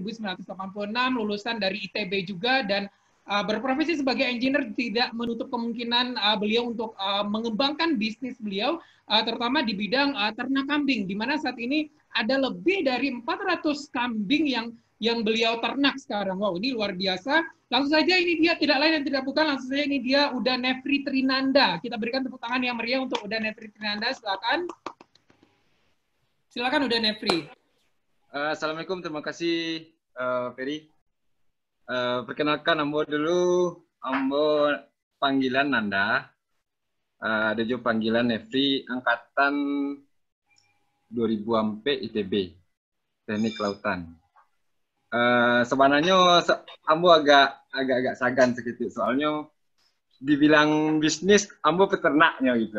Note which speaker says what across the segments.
Speaker 1: 1986, lulusan dari ITB juga, dan berprofesi sebagai engineer. Tidak menutup kemungkinan beliau untuk mengembangkan bisnis beliau, terutama di bidang ternak kambing, di mana saat ini ada lebih dari 400 kambing yang beliau ternak sekarang. Wow, ini luar biasa. Langsung saja, ini dia, tidak lain dan tidak bukan, langsung saja ini dia Uda Nefri Trinanda. Kita berikan tepuk tangan yang meriah untuk Uda Nefri Trinanda. Silakan. Silakan Uda Nefri.
Speaker 2: Assalamualaikum, terima kasih Ferry. Perkenalkan, Ambo dulu, Ambo panggilan Nanda. Ada juga panggilan Nefri, angkatan 2004 ITB, Teknik Kelautan. Sebenarnya Ambo agak sagan sedikit, soalnya dibilang bisnis Ambo peternaknya gitu.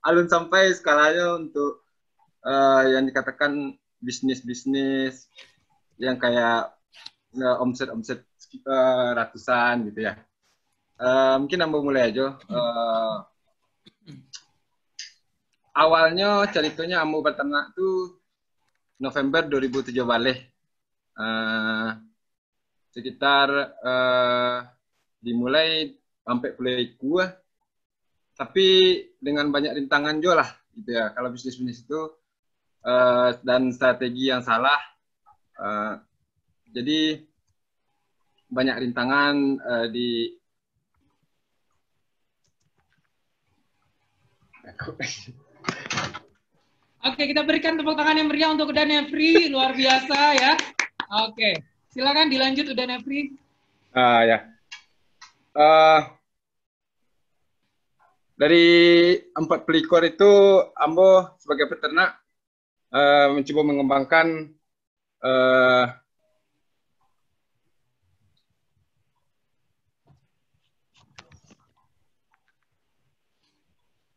Speaker 2: alun sampai skalanya untuk yang dikatakan bisnis yang kayak omset ratusan gitu ya. Mungkin Ambo mulai aja. Awalnya ceritanya Ambo beternak tuh November 2007 balik. Sekitar dimulai sampai mulai gua, tapi dengan banyak rintangan juga lah gitu ya. Kalau bisnis itu dan strategi yang salah, jadi banyak rintangan di
Speaker 1: Oke, kita berikan tepuk tangan yang meriah untuk Uda Nefri, luar biasa ya. Oke, silakan dilanjut Uda Nefri.
Speaker 2: Ya. Dari 4 ekor itu Ambo sebagai peternak mencoba mengembangkan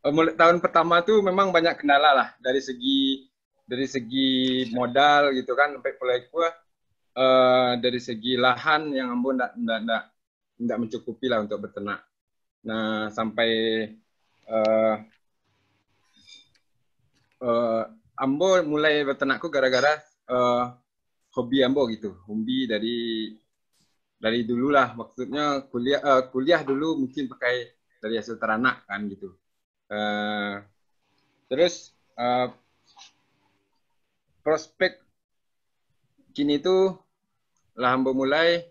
Speaker 2: mulai tahun pertama tuh memang banyak kendala lah dari segi modal gitu kan, sampai mulai gua dari segi lahan yang Ambo nggak mencukupi lah untuk beternak. Nah, sampai Ambo mulai beternakku gara-gara hobi Ambo gitu, hobi dari dulu lah, maksudnya kuliah dulu mungkin pakai dari hasil teranak kan gitu. Terus prospek kini tuh lah Ambo mulai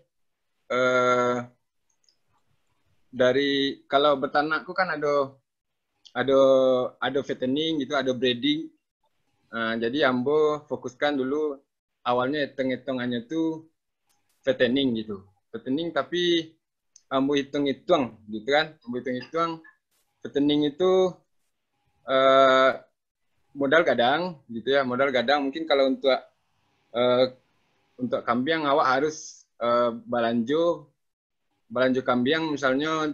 Speaker 2: dari, kalau beternakku kan ada fattening gitu, ada breeding. Jadi Ambo fokuskan dulu awalnya hitung-hitungannya tuh fattening gitu. Fattening tapi Ambo hitung-hitung gitu kan. Ambo hitung-hitung fattening itu modal gadang gitu ya. Modal gadang mungkin kalau untuk kambing awak harus balanjo kambing misalnya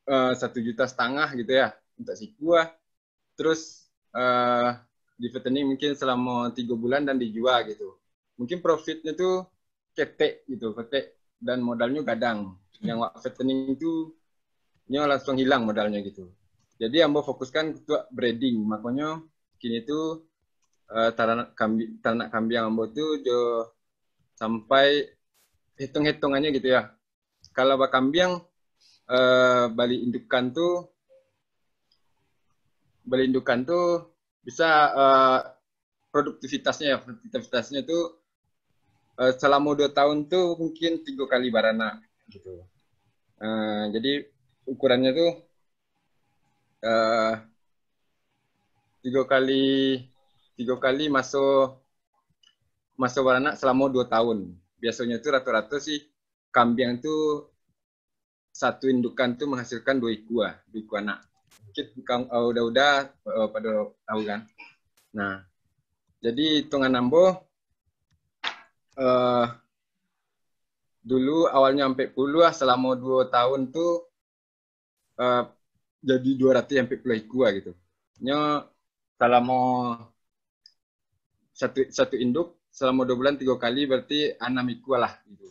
Speaker 2: 1,5 juta gitu ya untuk si kuah. Terus di fattening mungkin selama 3 bulan dan dijual gitu. Mungkin profitnya tuh ketek gitu, ketek, dan modalnya gadang. Yang fattening itu langsung hilang modalnya gitu. Jadi Ambo fokuskan untuk breeding, makanya kini tuh ternak kambing Ambo tuh sampai hitung-hitungannya gitu ya. Kalau kambing bali indukan tuh bisa produktivitasnya tuh selama 2 tahun tuh mungkin 3 kali baranak gitu. Jadi ukurannya tuh 3 kali masuk baranak selama 2 tahun. Biasanya tuh rata-rata sih kambing tuh satu indukan tuh menghasilkan 2 ekor anak. Mungkin udah pada tahu kan. Nah, jadi hitungan Ambo dulu awalnya sampai puluh lah, selama 2 tahun tuh jadi 200 sampai 10 ekor gitu. Nya selama satu induk selama 2 bulan 3 kali berarti 6 ekor lah gitu.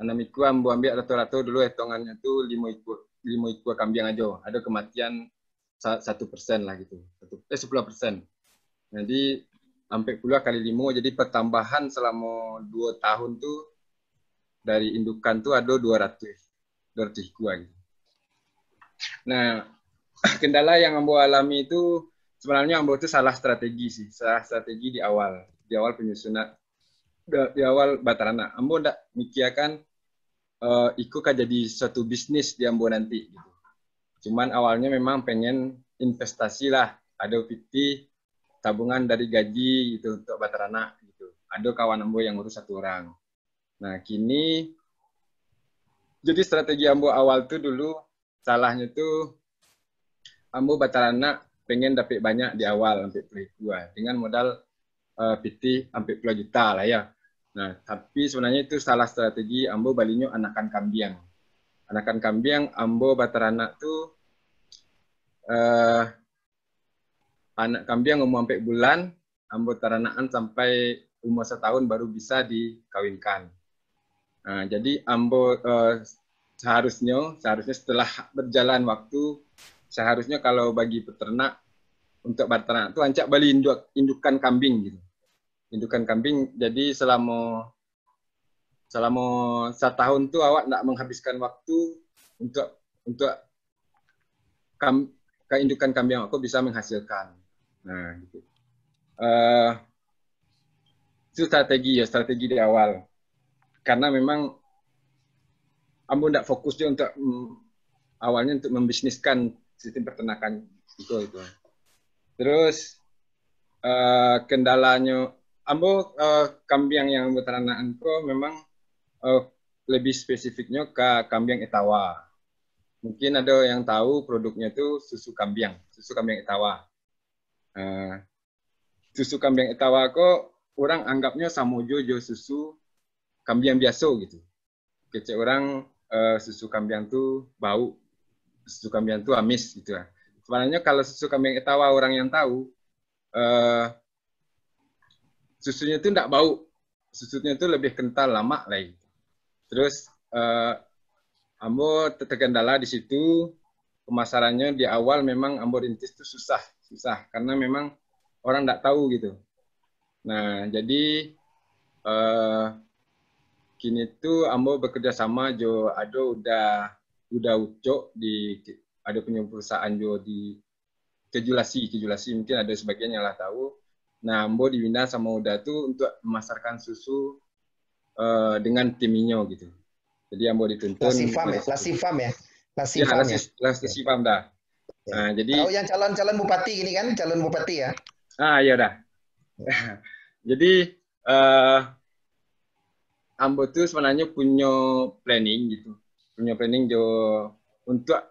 Speaker 2: 6 ekor Ambo ambil rata-rata dulu hitungannya tuh 5 ekor kambing aja. Ada kematian 1% lah gitu. 10%. Jadi sampai puluh kali 5, jadi pertambahan selama 2 tahun tuh dari indukan tuh ada 200 ekor gitu. Nah, kendala yang Ambo alami itu sebenarnya Ambo itu salah strategi sih, salah strategi di awal penyusunan, di awal Batarana. Ambo ndak mikirkan itu kan jadi suatu bisnis di Ambo nanti gitu. Cuman awalnya memang pengen investasi lah, ada PT tabungan dari gaji gitu untuk Batarana gitu. Ada kawan Ambo yang ngurus 1 orang. Nah, kini jadi strategi Ambo awal tuh dulu salahnya tuh Ambo Batarana pengen dapat banyak di awal sampai puluh dua dengan modal PT sampai puluh juta lah ya. Nah, tapi sebenarnya itu salah strategi Ambo balinyo anakan kambiang. Anakan kambiang Ambo Batarana tuh anak kambiang umur sampai bulan, Ambo taranaan sampai umur 1 tahun baru bisa dikawinkan. Nah, jadi Ambo seharusnya setelah berjalan waktu, seharusnya kalau bagi peternak untuk beternak itu ancak beli indukan kambing gitu. Indukan kambing, jadi selama 1 tahun tuh awak tidak menghabiskan waktu untuk indukan kambing aku bisa menghasilkan. Nah, gitu. Itu strategi di awal. Karena memang Ambo tidak fokus dia untuk awalnya untuk membisniskan sistem peternakan itu. Terus kendalanya Ambo kambing yang beternakan itu memang lebih spesifiknya ke kambing etawa. Mungkin ada yang tahu produknya itu susu kambing etawa. Susu kambing etawa kok orang anggapnya sama jo susu kambing biasa gitu. Kecek orang susu kambing tuh bau, susu kambing tuh amis gitu ya. Sebenarnya kalau susu kambing etawa orang yang tahu susunya itu tidak bau, susunya itu lebih kental lama lah. Gitu. Terus Ambo terkendala di situ, pemasarannya di awal memang Ambo rintis itu susah karena memang orang tidak tahu gitu. Nah, jadi kini tuh Ambo bekerja sama jo udah ucok di ada punya perusahaan jo di Kejulasi mungkin ada sebagian yang lah tahu. Nah, Ambo dibina sama udah tuh untuk memasarkan susu dengan timnya gitu. Jadi Ambo dituntun.
Speaker 3: Lasifam ya.
Speaker 2: Lasifam dah.
Speaker 3: Ya.
Speaker 2: Nah, jadi
Speaker 3: tahu yang calon bupati ini kan, calon bupati ya.
Speaker 2: Iya dah. Jadi Ambo tuh sebenarnya punya planning gitu. Punya planning jo untuk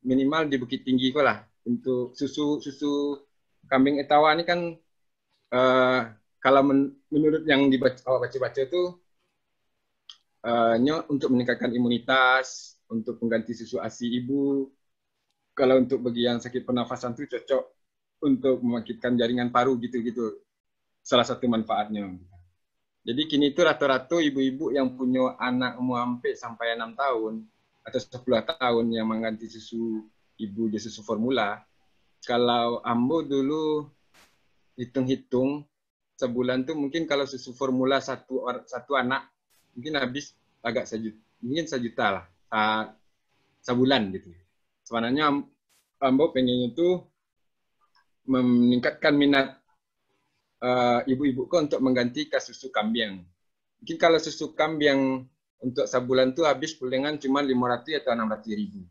Speaker 2: minimal di Bukit Tinggi kok lah. Untuk susu kambing etawa ini kan kalau menurut yang baca-baca itu untuk meningkatkan imunitas, untuk mengganti susu ASI ibu. Kalau untuk bagi yang sakit pernafasan itu cocok untuk membangkitkan jaringan paru gitu-gitu. Salah satu manfaatnya. Jadi kini itu rata-rata ibu-ibu yang punya anak umur sampai 6 tahun atau 10 tahun yang mengganti susu ibu di susu formula. Kalau Ambo dulu hitung-hitung sebulan tuh mungkin kalau susu formula satu anak mungkin habis agak sejuta lah sebulan gitu. Sebenarnya Ambo pengen itu meningkatkan minat ibu-ibu untuk mengganti ke susu kambing. Mungkin kalau susu kambing untuk sebulan tuh habis pulengan cuma 500 atau 600 ribu.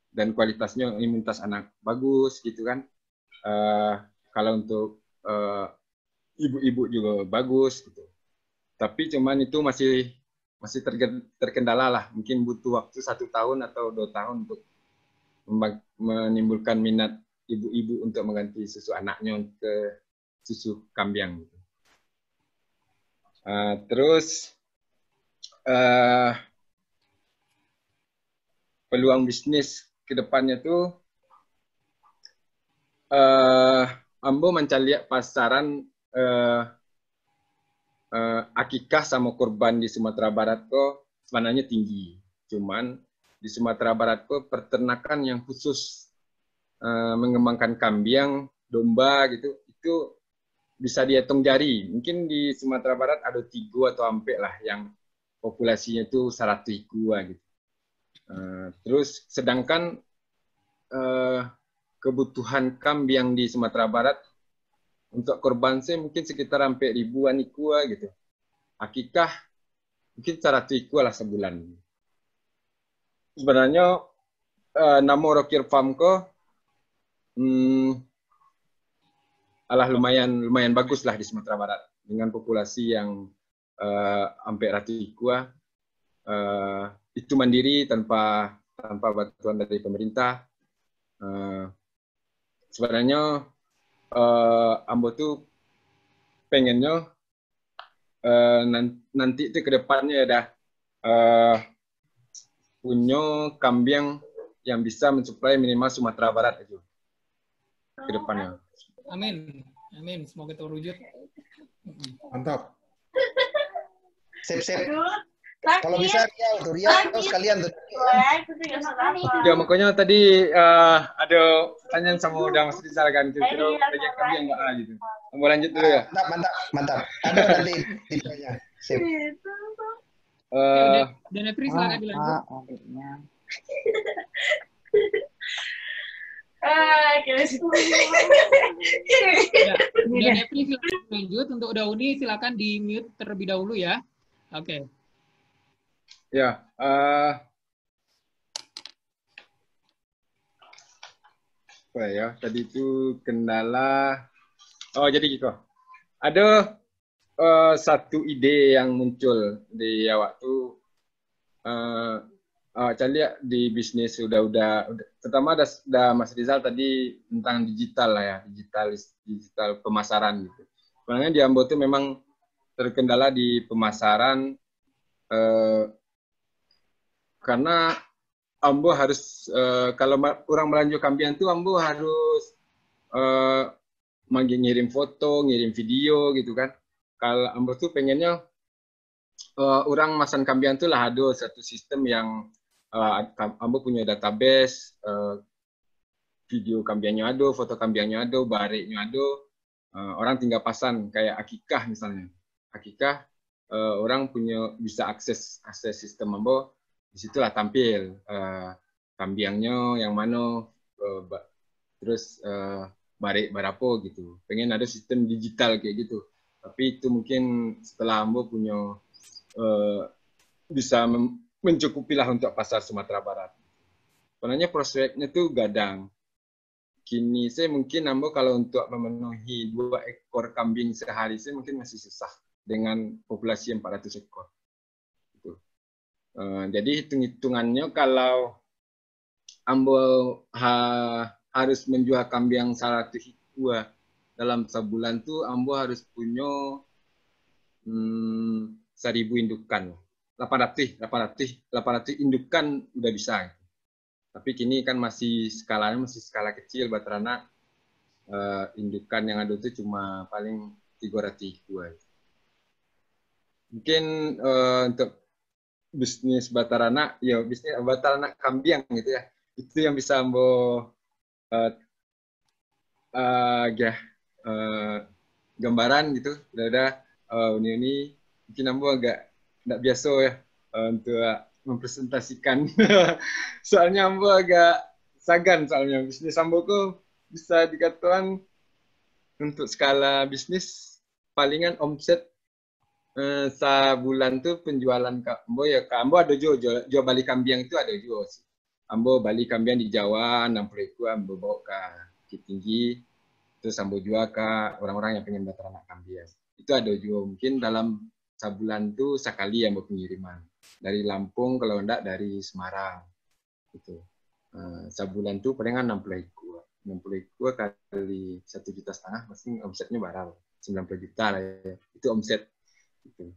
Speaker 2: Dan kualitasnya imunitas anak bagus gitu kan. Kalau untuk ibu-ibu juga bagus gitu. Tapi cuman itu masih terkendala lah. Mungkin butuh waktu 1 tahun atau 2 tahun untuk menimbulkan minat ibu-ibu untuk mengganti susu anaknya ke susu kambing. Terus peluang bisnis ke depannya tuh Ambo mencari pasaran akikah sama kurban di Sumatera Barat kok sebenarnya tinggi. Cuman di Sumatera Barat kok peternakan yang khusus mengembangkan kambing, domba gitu, itu bisa dihitung jari. Mungkin di Sumatera Barat ada 3 atau sampai lah yang populasinya itu 100 ekor gitu. Terus sedangkan kebutuhan kambing di Sumatera Barat untuk korban saya mungkin sekitar sampai ribuan ekor gitu. Akikah mungkin 100 ekor lah sebulan. Sebenarnya nama Rokir Farm ko alah lumayan bagus lah di Sumatera Barat dengan populasi yang hampir ratusan ekor. Itu mandiri tanpa bantuan dari pemerintah. Sebenarnya Ambo tuh pengennya nanti itu ke depannya ada punya kambing yang bisa mensuplai minimal Sumatera Barat itu ke depannya.
Speaker 1: Amin. Amin. Semoga terwujud.
Speaker 3: Mantap. Sip. Kalau bisa Riau sekalian tuh.
Speaker 2: Ya makanya tadi ada pertanyaan sama udah Mas Rizal kan, kira-kira banyak kambing enggak gitu. Mau lanjut dulu ya?
Speaker 3: Mantap. Ada nanti tipenya. Sip.
Speaker 1: Dan Nefri silakan dilanjut.
Speaker 4: Adiknya.
Speaker 1: Dan Nefri silakan lanjut. Untuk Dauni silakan di mute terlebih dahulu ya. Oke.
Speaker 2: Ya, apa ya? Tadi itu kendala. Oh, jadi gitu. Ada satu ide yang muncul di awak tuh. Saya lihat di bisnis udah terutama ada Mas Rizal tadi tentang digital lah ya, digital pemasaran gitu. Sebenarnya di Ambo tuh memang terkendala di pemasaran. Karena Ambo harus kalau orang belanja kambing itu Ambo harus ngirim foto, ngirim video gitu kan. Kalau Ambo tuh pengennya orang masan kambing itu lah ada satu sistem yang Ambo punya database, video kambingnya ada, foto kambingnya ada, bariknya ada, orang tinggal pasang kayak akikah misalnya. Akikah orang punya bisa akses sistem Ambo. Disitulah tampil kambingnya yang mana, terus barik berapa gitu. Pengen ada sistem digital kayak gitu. Tapi itu mungkin setelah Ambo punya bisa mencukupi lah untuk pasar Sumatera Barat. Sebenarnya prospeknya tuh gadang. Kini saya mungkin Ambo kalau untuk memenuhi 2 ekor kambing sehari saya mungkin masih susah dengan populasi 400 ekor. Jadi hitung-hitungannya kalau Ambo harus menjual kambing 100 ekor dalam sebulan tuh Ambo harus punya 1.000 indukan. 800 indukan udah bisa. Tapi kini kan masih skala kecil buat ternak. Indukan yang ada itu cuma paling 300 ekor. Mungkin untuk bisnis bataranak, ya bisnis bataranak kambing gitu ya. Itu yang bisa Ambo gambaran gitu. Udah ini mungkin Ambo agak tidak biasa ya untuk mempresentasikan. Soalnya Ambo agak sagan soalnya bisnis Ambo kok bisa dikatakan untuk skala bisnis palingan omset sebulan tuh penjualan Ambo ya, Ambo ada jual bali kambing itu ada jual sih. Ambo bali kambing di Jawa 60 ekor Ambo bawa ke Bukit Tinggi, terus Ambo jual ke orang-orang yang pengen beternak kambing. Itu ada jual mungkin dalam sebulan tuh sekali Ambo pengiriman dari Lampung, kalau enggak dari Semarang gitu. Sebulan tuh palingan 60 ekor kali 1,5 juta masing omsetnya barang 90 juta lah ya. Itu omset. Gitu.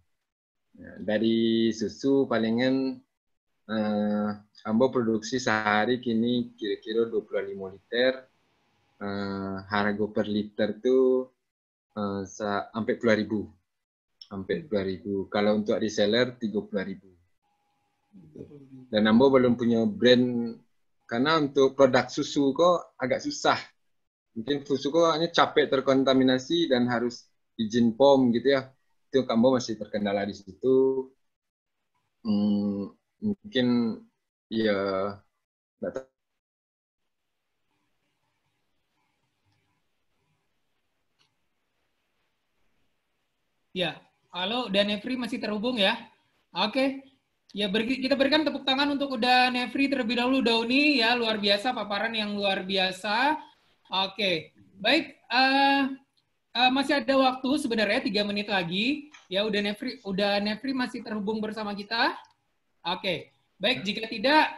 Speaker 2: Nah, dari susu palingan Ambo produksi sehari kini kira-kira 25 liter. Harga per liter tuh sampai 10.000. Sampai 10.000. Kalau untuk reseller 30.000. Dan Ambo belum punya brand karena untuk produk susu kok agak susah. Mungkin susu kok hanya capek terkontaminasi dan harus izin POM gitu ya. Itu Kambo masih terkendala di situ. Mungkin ya nggak tahu.
Speaker 1: Ya, halo, udah Nefri masih terhubung ya? Oke, ya kita berikan tepuk tangan untuk udah Nefri terlebih dahulu, Dauni ya, luar biasa, paparan yang luar biasa. Oke, baik, masih ada waktu sebenarnya 3 menit lagi. Ya, udah Nefri masih terhubung bersama kita. Oke, baik, jika tidak,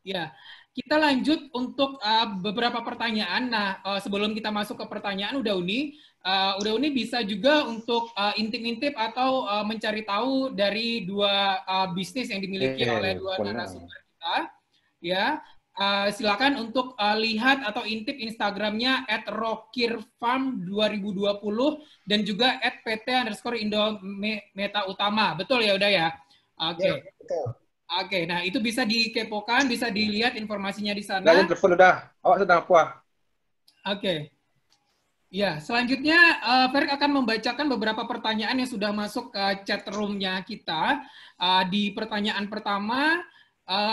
Speaker 1: ya, kita lanjut untuk beberapa pertanyaan. Nah, sebelum kita masuk ke pertanyaan, Udah Uni bisa juga untuk intip-intip atau mencari tahu dari 2 bisnis yang dimiliki oleh 2 narasumber kita. Ya, silakan untuk lihat atau intip Instagramnya @rokirfarm2020 dan juga @pt_Indometa Utama. Betul ya, Udah ya? Oke.
Speaker 3: Ya, betul.
Speaker 1: Oke, nah itu bisa dikepokan, bisa dilihat informasinya di sana.
Speaker 2: Udah, telepon udah. Awak sedang apa?
Speaker 1: Oke. Ya, selanjutnya Ferik akan membacakan beberapa pertanyaan yang sudah masuk ke chat room-nya kita. Di pertanyaan pertama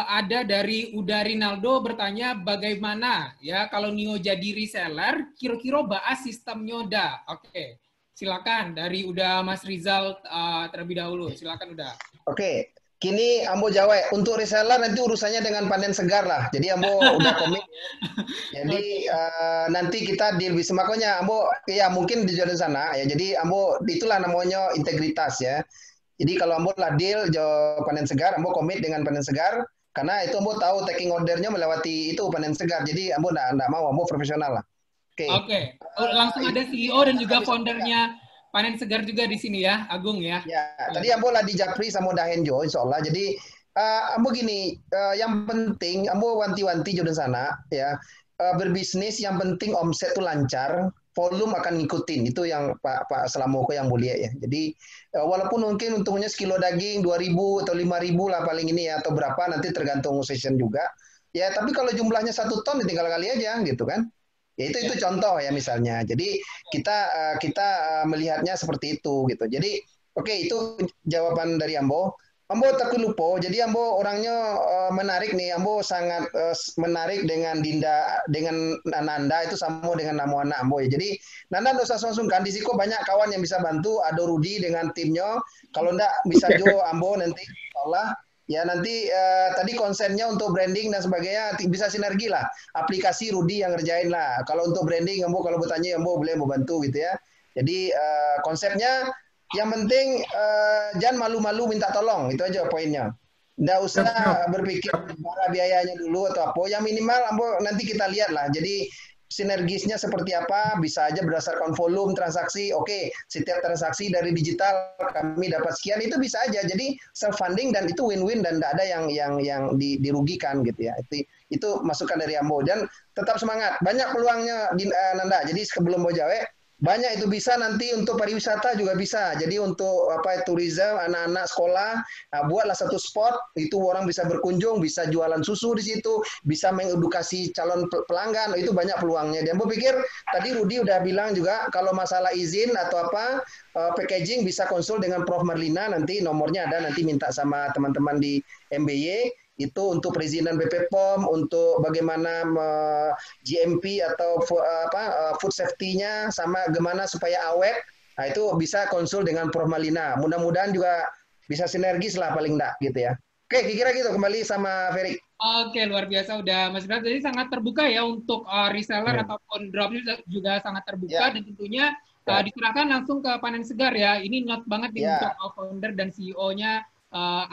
Speaker 1: ada dari Uda Rinaldo bertanya bagaimana ya kalau Nio jadi reseller, kira-kira bahas sistem nyoda. Oke, silakan dari Uda Mas Rizal terlebih dahulu. Silakan Uda.
Speaker 3: Oke. Kini Ambo jawab, untuk reseller nanti urusannya dengan panen segar lah. Jadi Ambo udah komit. Jadi nanti kita deal bisa makanya Ambo ya mungkin di jalan sana ya. Jadi Ambo itulah namanya integritas ya. Jadi kalau Ambo lah deal panen segar, Ambo komit dengan panen segar karena itu Ambo tahu taking ordernya melewati itu panen segar. Jadi Ambo enggak mau, Ambo profesional lah.
Speaker 1: Oke. Langsung ada CEO dan juga foundernya Panen Segar juga di sini ya, Agung ya.
Speaker 3: Ya, tadi Ambo lah di Japri sama Dahenjo, insya Allah. Jadi Ambo gini, yang penting Ambo wanti-wanti jodoh sana ya. Berbisnis yang penting omset tuh lancar, volume akan ngikutin. Itu yang Pak Selamoko yang mulia ya. Jadi walaupun mungkin untungnya sekilo daging 2.000 atau 5.000 lah paling ini ya, atau berapa nanti tergantung session juga. Ya, tapi kalau jumlahnya 1 ton tinggal kali aja gitu kan. Ya itu contoh ya misalnya. Jadi kita melihatnya seperti itu gitu. Jadi oke, itu jawaban dari Ambo. Ambo tak lupa. Jadi Ambo orangnya menarik nih. Ambo sangat menarik dengan Dinda, dengan Nanda itu sama dengan nama anak Ambo ya. Jadi Nanda nggak usah sungkan. Di Siko banyak kawan yang bisa bantu. Ada Rudi dengan timnya. Kalau enggak bisa Jo Ambo nanti Allah. Ya nanti tadi konsennya untuk branding dan sebagainya bisa sinergi lah. Aplikasi Rudi yang ngerjain lah. Kalau untuk branding, Ambo kalau bertanya, Ambo boleh membantu gitu ya. Jadi konsepnya yang penting jangan malu-malu minta tolong. Itu aja poinnya. Nggak usah berpikir biayanya dulu atau apa. Yang minimal Ambo nanti kita lihat lah. Jadi sinergisnya seperti apa, bisa aja berdasarkan volume transaksi. Oke, setiap transaksi dari digital kami dapat sekian, itu bisa aja. Jadi self funding dan itu win-win dan tidak ada yang dirugikan gitu ya. Itu masukan dari Ambo dan tetap semangat. Banyak peluangnya Nanda. Jadi sebelum mau jawab, banyak itu bisa nanti untuk pariwisata juga bisa. Jadi untuk tourism, anak-anak sekolah, buatlah satu spot itu orang bisa berkunjung, bisa jualan susu di situ, bisa mengedukasi calon pelanggan. Itu banyak peluangnya. Dan gue pikir tadi Rudi udah bilang juga kalau masalah izin atau packaging bisa konsul dengan Prof Marlina, nanti nomornya ada, nanti minta sama teman-teman di MBY. Itu untuk perizinan BP POM, untuk bagaimana GMP atau food safety-nya, sama gimana supaya awet. Nah, itu bisa konsul dengan Prof Malina. Mudah-mudahan juga bisa sinergis lah paling enggak gitu ya. Oke, kira-kira gitu kembali sama Ferry.
Speaker 1: Oke, luar biasa udah Mas Bras. Jadi sangat terbuka ya untuk reseller ataupun drop juga sangat terbuka dan tentunya diserahkan langsung ke Panen Segar ya. Ini not banget nih untuk founder dan CEO-nya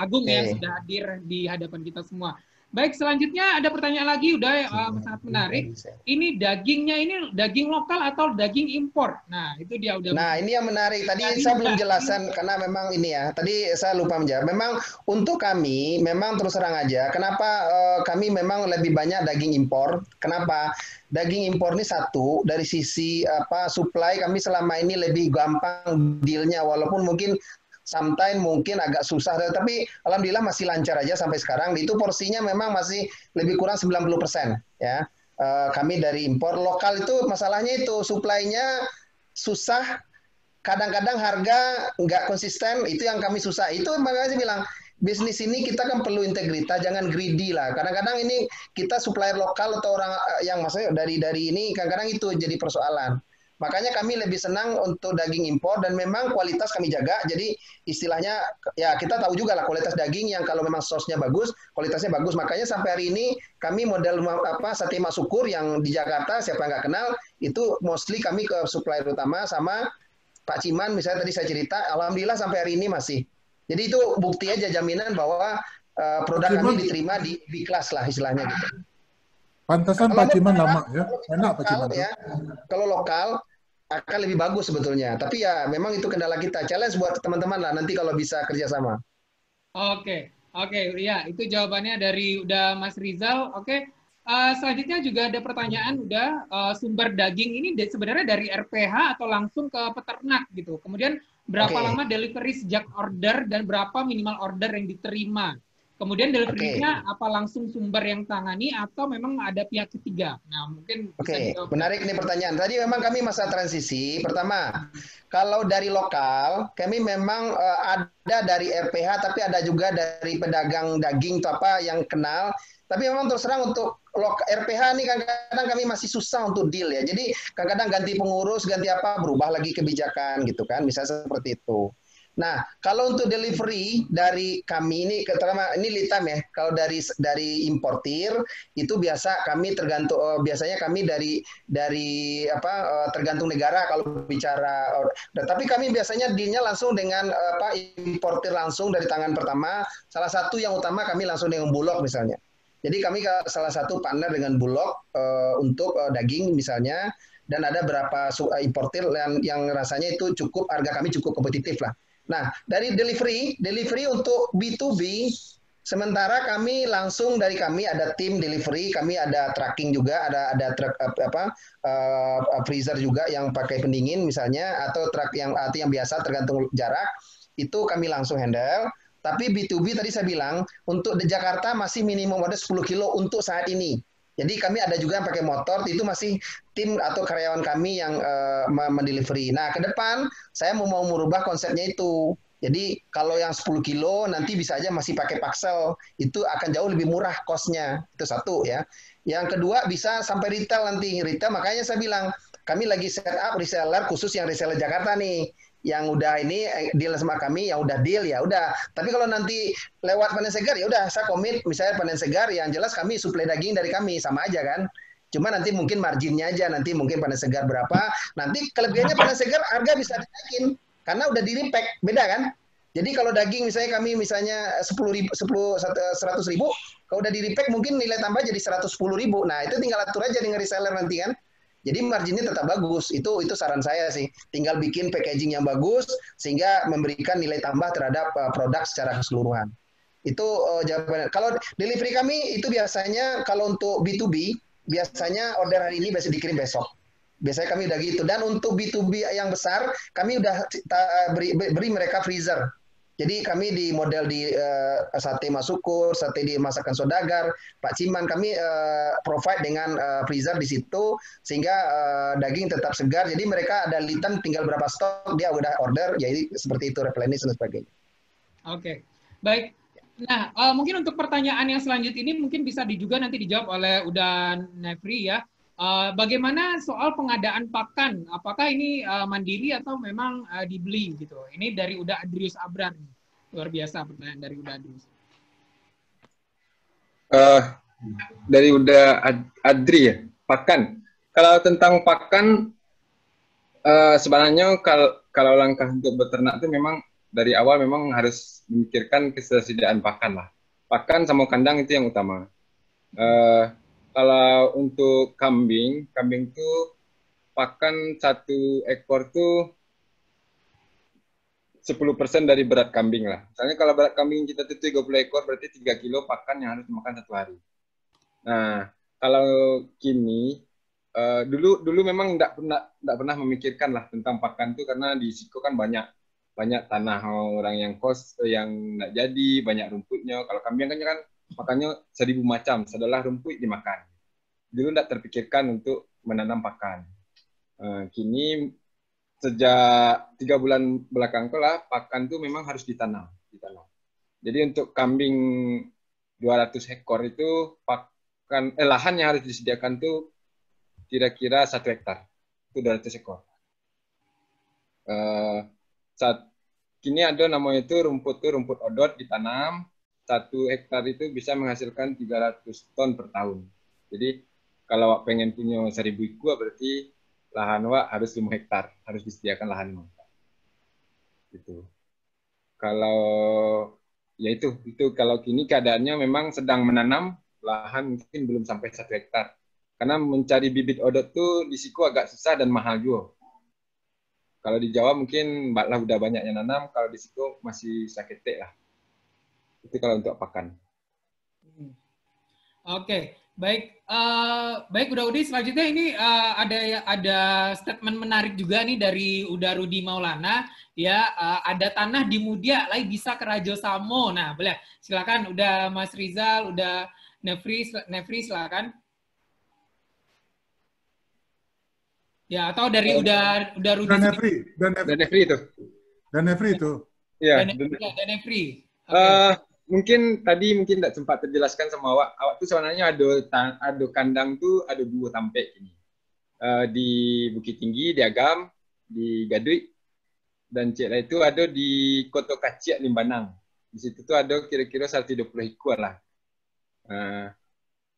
Speaker 1: Agung yang sudah hadir di hadapan kita semua. Baik, selanjutnya ada pertanyaan lagi, udah sangat menarik. Ini dagingnya ini daging lokal atau daging impor? Nah, itu dia udah.
Speaker 3: Nah, ini yang menarik. Tadi saya belum jelasan karena memang ini ya. Tadi saya lupa menjawab. Memang untuk kami, memang terus terang aja. Kenapa kami memang lebih banyak daging impor? Kenapa? Daging impor ini satu dari sisi supply kami selama ini lebih gampang dealnya, walaupun mungkin sometimes mungkin agak susah, tapi alhamdulillah masih lancar aja sampai sekarang. Itu porsinya memang masih lebih kurang 90% ya. Kami dari impor. Lokal itu masalahnya itu supply-nya susah kadang-kadang harga nggak konsisten, itu yang kami susah. Itu makanya saya bilang, bisnis ini kita kan perlu integritas, jangan greedy lah. Kadang-kadang ini kita supplier lokal atau orang yang maksudnya dari ini, kadang-kadang itu jadi persoalan. Makanya kami lebih senang untuk daging impor dan memang kualitas kami jaga. Jadi istilahnya ya kita tahu juga lah kualitas daging yang kalau memang sosnya bagus, kualitasnya bagus. Makanya sampai hari ini kami model sate mak syukur yang di Jakarta siapa yang nggak kenal itu mostly kami ke supplier utama sama Pak Ciman misalnya tadi saya cerita, alhamdulillah sampai hari ini masih. Jadi itu bukti aja jaminan bahwa produk kami diterima di kelas lah istilahnya gitu.
Speaker 4: Pantasan Pak Ciman lama ya, enak Pak Ciman
Speaker 3: ya. Kalau lokal akan lebih bagus sebetulnya. Tapi ya memang itu kendala kita. Challenge buat teman-teman lah nanti kalau bisa kerjasama.
Speaker 1: Oke, ya itu jawabannya dari udah Mas Rizal. Oke, selanjutnya juga ada pertanyaan sumber daging ini sebenarnya dari RPH atau langsung ke peternak gitu. Kemudian berapa lama delivery sejak order dan berapa minimal order yang diterima. Kemudian delivery-nya apa langsung sumber yang tangani atau memang ada pihak ketiga? Nah, mungkin bisa
Speaker 3: menarik nih pertanyaan. Tadi memang kami masa transisi. Pertama, kalau dari lokal, kami memang ada dari RPH, tapi ada juga dari pedagang daging atau apa yang kenal. Tapi memang terus terang untuk RPH ini kadang-kadang kami masih susah untuk deal ya. Jadi kadang-kadang ganti pengurus, ganti apa, berubah lagi kebijakan gitu kan. Misalnya seperti itu. Nah, kalau untuk delivery dari kami ini, terutama ini lead time ya. Kalau dari importir itu biasa kami tergantung biasanya kami dari tergantung negara kalau bicara. Tapi kami biasanya dealnya langsung dengan importir langsung dari tangan pertama. Salah satu yang utama kami langsung dengan Bulog misalnya. Jadi kami salah satu partner dengan Bulog untuk daging misalnya. Dan ada beberapa importir yang rasanya itu cukup harga kami cukup kompetitif lah. Nah, dari delivery untuk B2B, sementara kami langsung dari kami ada tim delivery, kami ada tracking juga, ada truk freezer juga yang pakai pendingin misalnya, atau truk yang biasa tergantung jarak, itu kami langsung handle. Tapi B2B tadi saya bilang, untuk di Jakarta masih minimum ada 10 kilo untuk saat ini. Jadi kami ada juga yang pakai motor, itu masih tim atau karyawan kami yang mendelivery. Nah, ke depan saya mau merubah konsepnya itu. Jadi kalau yang 10 kilo nanti bisa aja masih pakai paksel, itu akan jauh lebih murah cost-nya. Itu satu ya. Yang kedua bisa sampai retail nanti. Retail makanya saya bilang, kami lagi set up reseller khusus yang reseller Jakarta nih. Yang udah ini deal sama kami, yang udah deal ya udah. Tapi kalau nanti lewat panen segar ya udah saya komit misalnya panen segar yang jelas kami suplai daging dari kami sama aja kan. Cuma nanti mungkin marginnya aja nanti mungkin panen segar berapa. Nanti kelebihannya panen segar harga bisa dinaikin karena udah di repack beda kan. Jadi kalau daging misalnya kami misalnya 100.000 kalau udah di repack mungkin nilai tambah jadi 110.000. Nah itu tinggal atur aja dengan reseller nanti kan. Jadi marginnya tetap bagus. Itu saran saya sih. Tinggal bikin packaging yang bagus sehingga memberikan nilai tambah terhadap produk secara keseluruhan. Itu jawabannya. Kalau delivery kami itu biasanya kalau untuk B2B biasanya order hari ini biasa dikirim besok. Biasanya kami udah gitu. Dan untuk B2B yang besar kami udah beri mereka freezer. Jadi kami di model di sate masukur, sate di masakan sodagar, Pak Ciman kami provide dengan freezer di situ sehingga daging tetap segar. Jadi mereka ada lead time tinggal berapa stok dia udah order, jadi seperti itu replenish dan sebagainya.
Speaker 1: Oke, baik. Nah mungkin untuk pertanyaan yang selanjutnya ini mungkin bisa juga nanti dijawab oleh Uda Nefri ya. Bagaimana soal pengadaan pakan? Apakah ini mandiri atau memang dibeli gitu? Ini dari Uda Adrius Abrar. Luar biasa pertanyaan dari Uda Adrius.
Speaker 2: Dari Uda Adri ya, pakan. Kalau tentang pakan, sebenarnya kalau langkah untuk beternak itu memang dari awal memang harus memikirkan ketersediaan pakan lah. Pakan sama kandang itu yang utama. Kalau untuk kambing itu pakan 1 ekor tuh 10% dari berat kambing lah. Misalnya kalau berat kambing kita itu 30 ekor, berarti 3 kilo pakan yang harus dimakan 1 hari. Nah, kalau kini, dulu memang tidak pernah memikirkan lah tentang pakan itu karena di Siko kan banyak tanah orang yang nggak jadi, banyak rumputnya. Kalau kambing kan makannya 1000 macam, setelah rumput dimakan. Dulu tidak terpikirkan untuk menanam pakan. Kini sejak 3 bulan belakang lah pakan tuh memang harus ditanam. Jadi untuk kambing 200 ekor itu pakan lahan yang harus disediakan tuh kira-kira 1 hektar. Itu 200 ekor. Saat kini ada namanya itu rumput odot ditanam. 1 hektar itu bisa menghasilkan 300 ton per tahun. Jadi kalau Wak pengen punya 1000 ekor berarti lahan Wak harus 5 hektar, harus disediakan lahan 5 hektar. Gitu. Kalau ya itu kalau kini keadaannya memang sedang menanam, lahan mungkin belum sampai 1 hektar. Karena mencari bibit odot tuh di siku agak susah dan mahal juga. Kalau di Jawa mungkin lah udah banyak yang nanam, kalau di situ masih sakit lah. Itu kalau untuk pakan.
Speaker 1: Oke, baik, baik Uda Udi. Selanjutnya ini ada statement menarik juga nih dari Uda Rudi Maulana. Ya, ada tanah di Mudia, lai bisa ke Rajo Samo. Nah, boleh. Silakan, udah Mas Rizal, udah Nefri, silakan. Ya, atau dari udah Rudi.
Speaker 4: Dan Nefri itu.
Speaker 2: Dan Nefri itu.
Speaker 1: Iya. Dan Nefri.
Speaker 2: Mungkin tidak sempat terjelaskan sama awak tuh sebenarnya ada kandang tuh ada 2 tampek ini. Di Bukit Tinggi, di Agam, di Gadui, dan Cek itu ada di Koto Kaciak, Limbanang. Di situ tuh ada kira-kira 120 ekor lah.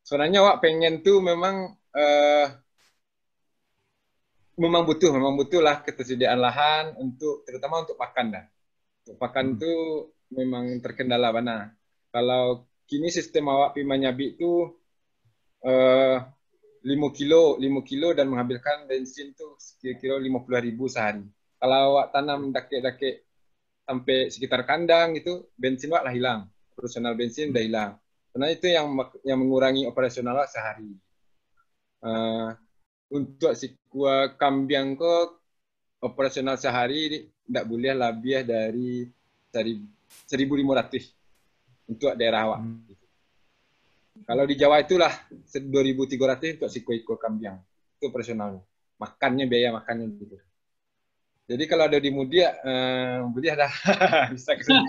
Speaker 2: Sebenarnya awak pengen tuh memang butuh lah ketersediaan lahan terutama untuk pakan dah. Untuk pakan tuh memang terkendala mana. Kalau kini sistem awak pi manyabi itu 5 kilo dan menghabiskan bensin tuh kira-kira 50.000 sehari. Kalau awak tanam dake-dake sampai sekitar kandang itu bensin awak lah hilang. Operasional bensin udah hilang. Karena itu yang mengurangi operasional awak sehari. Untuk si kuah kambing kok operasional sehari tidak boleh lebih dari 1.500 untuk daerah awak. Kalau di Jawa itulah 2.300 untuk si kuah kambing itu operasionalnya. Biaya makannya gitu. Jadi kalau ada di Mudia, boleh dah bisa ke sini.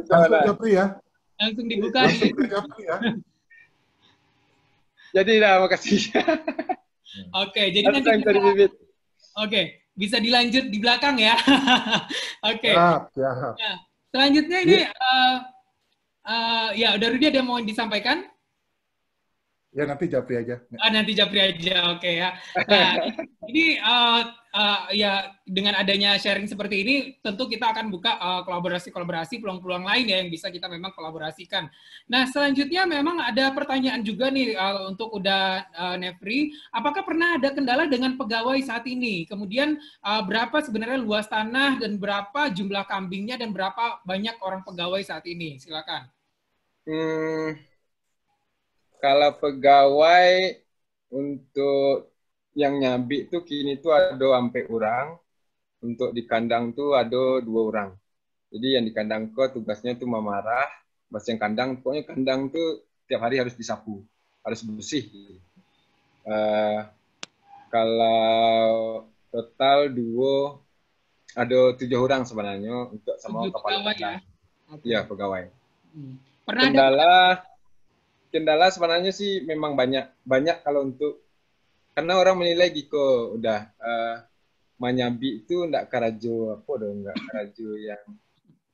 Speaker 4: Langsung Japri ya.
Speaker 1: Langsung dibuka.
Speaker 4: Langsung ke Japri ya.
Speaker 2: Jadi dah, makasih.
Speaker 1: Oke, jadi nanti kita, bisa dilanjut di belakang ya. Oke.
Speaker 4: Siap.
Speaker 1: Nah, selanjutnya ini, ya udah Rudi ada mau disampaikan?
Speaker 4: Ya nanti Japri aja.
Speaker 1: Nanti Japri aja, oke ya. Nah, ini ya dengan adanya sharing seperti ini, tentu kita akan buka kolaborasi, peluang-peluang lain ya yang bisa kita memang kolaborasikan. Nah, selanjutnya memang ada pertanyaan juga nih untuk udah Nefri, apakah pernah ada kendala dengan pegawai saat ini? Kemudian berapa sebenarnya luas tanah dan berapa jumlah kambingnya dan berapa banyak orang pegawai saat ini? Silakan.
Speaker 2: Kalau pegawai untuk yang nyabi tuh kini tuh ada sampai orang. Untuk di kandang tuh ada 2 orang. Jadi yang di kandang kok tugasnya tuh memarah. Pas yang kandang, pokoknya kandang tuh tiap hari harus disapu, harus bersih. Kalau total ada 7 orang sebenarnya untuk sama kepala kandang. Iya, pegawai. Kendala sebenarnya sih memang banyak kalau untuk karena orang menilai Giko udah manyabi itu enggak karajo enggak karajo yang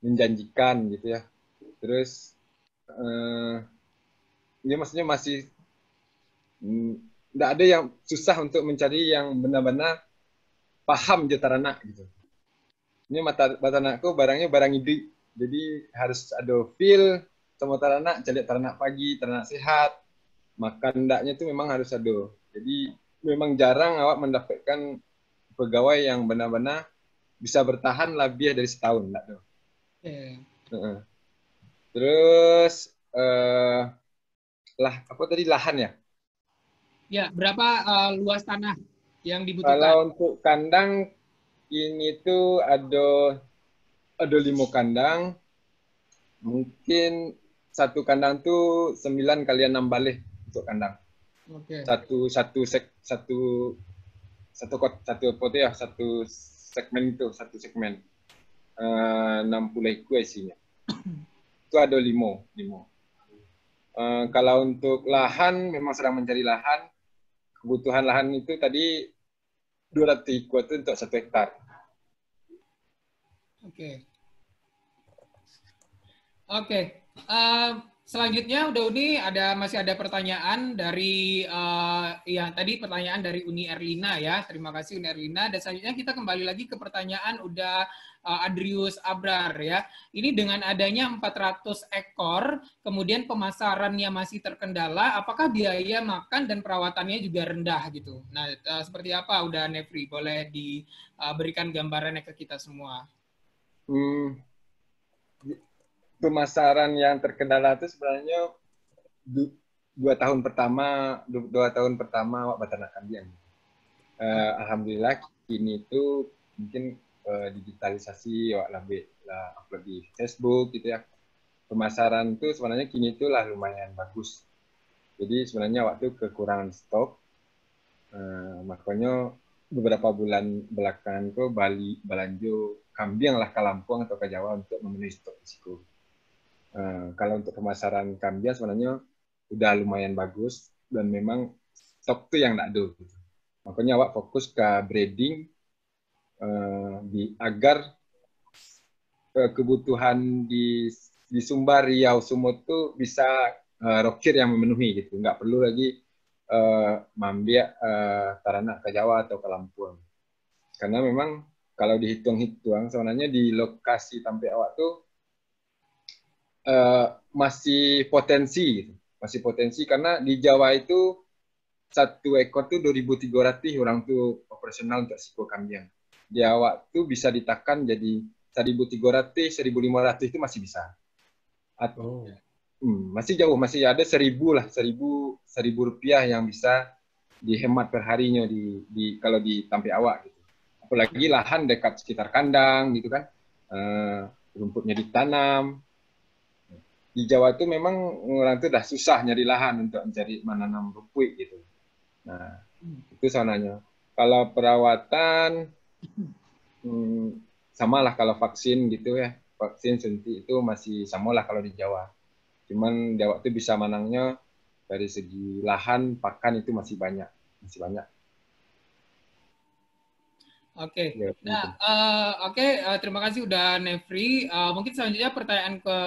Speaker 2: menjanjikan gitu ya. Terus ini maksudnya masih enggak ada yang susah untuk mencari yang benar-benar paham teranak gitu. Ini mata anakku barangnya barang ide. Jadi harus ada feel sama teranak, cari teranak pagi, teranak sehat, makan ndaknya itu memang harus ada. Jadi memang jarang awak mendapatkan pegawai yang benar-benar bisa bertahan lebih dari setahun. Terus lahan ya?
Speaker 1: Ya, berapa luas tanah yang dibutuhkan?
Speaker 2: Kalau untuk kandang ini tuh ada 5 kandang. Mungkin satu kandang tuh 9 kali 6 balik untuk kandang.
Speaker 1: Oke.
Speaker 2: satu foto ya, satu segmen itu, satu segmen 60 ekor isinya. Itu ada limo. Kalau untuk lahan, memang sedang mencari lahan. Kebutuhan lahan itu tadi 200 ekor itu untuk 1 hektar.
Speaker 1: Oke. Selanjutnya udah Uni masih ada pertanyaan dari tadi pertanyaan dari Uni Erlina ya. Terima kasih Uni Erlina. Dan selanjutnya kita kembali lagi ke pertanyaan Adrius Abrar ya. Ini dengan adanya 400 ekor, kemudian pemasarannya masih terkendala, apakah biaya makan dan perawatannya juga rendah gitu. Nah, seperti apa udah Nefri? Boleh diberikan gambarannya ke kita semua.
Speaker 2: Pemasaran yang terkendala itu sebenarnya 2 tahun pertama awak beternak kambing. Alhamdulillah kini itu mungkin digitalisasi awak lebih upload di Facebook gitu ya. Pemasaran itu sebenarnya kini itu lah lumayan bagus. Jadi sebenarnya waktu kekurangan stok, makanya beberapa bulan belakangan itu Balanjo kambing lah ke Lampung atau ke Jawa untuk memenuhi stok risiko. Kalau untuk pemasaran kambing sebenarnya udah lumayan bagus dan memang stok tuh yang nak ada. Gitu. Makanya awak fokus ke breeding agar kebutuhan di Sumbar, Riau, Sumut tuh bisa rokir yang memenuhi gitu. Nggak perlu lagi mambiak taranak ke Jawa atau ke Lampung. Karena memang kalau dihitung-hitung sebenarnya di lokasi Tampe awak tuh masih potensi karena di Jawa itu 1 ekor tuh 2.300 orang tuh operasional untuk siko kambing. Di awak tuh bisa ditekan jadi 1.300, 1.500 itu masih bisa. Masih jauh, masih ada 1.000 lah, 1.000 rupiah yang bisa dihemat per harinya kalau di Tampe awak gitu. Apalagi lahan dekat sekitar kandang gitu kan, rumputnya ditanam. Di Jawa itu memang orang itu dah susah nyari lahan untuk mencari menanam rumput gitu. Nah, itu sananya. Kalau perawatan, samalah kalau vaksin gitu ya. Vaksin suntik itu masih samalah kalau di Jawa. Cuman Jawa itu bisa menangnya dari segi lahan, pakan itu masih banyak.
Speaker 1: Oke.
Speaker 2: Ya,
Speaker 1: Nah, terima kasih udah Nefri. Mungkin selanjutnya pertanyaan ke